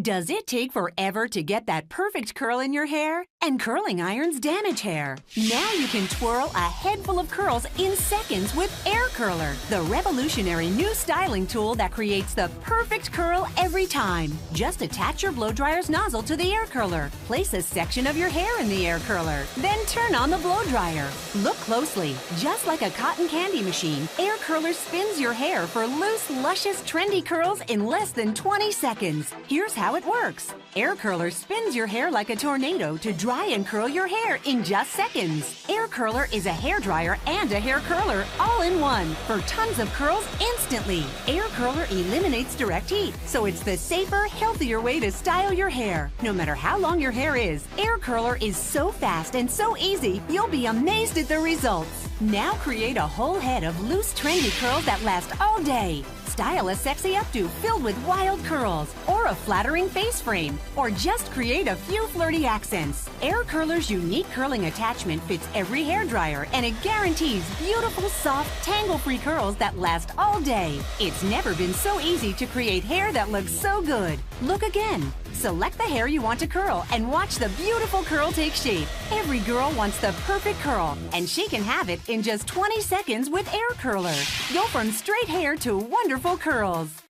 Does it take forever to get that perfect curl in your hair? And curling irons damage hair. Now you can twirl a head full of curls in seconds with Air Curler, the revolutionary new styling tool that creates the perfect curl every time. Just attach your blow dryer's nozzle to the air curler. Place a section of your hair in the air curler. Then turn on the blow dryer. Look closely. Just like a cotton candy machine, Air Curler spins your hair for loose, luscious, trendy curls in less than 20 seconds. Here's how it works. Air Curler spins your hair like a tornado to dry and curl your hair in just seconds. Air Curler is a hair dryer and a hair curler all in one for tons of curls instantly. Air Curler eliminates direct heat, so it's the safer, healthier way to style your hair. No matter how long your hair is, Air Curler is so fast and so easy, you'll be amazed at the results. Now create a whole head of loose, trendy curls that last all day. Style a sexy updo filled with wild curls, or a flattering face frame, or just create a few flirty accents. Air Curler's unique curling attachment fits every hairdryer, and it guarantees beautiful, soft, tangle-free curls that last all day. It's never been so easy to create hair that looks so good. Look again. Select the hair you want to curl and watch the beautiful curl take shape. Every girl wants the perfect curl, and she can have it in just 20 seconds with Air Curler. Go from straight hair to wonderful curls.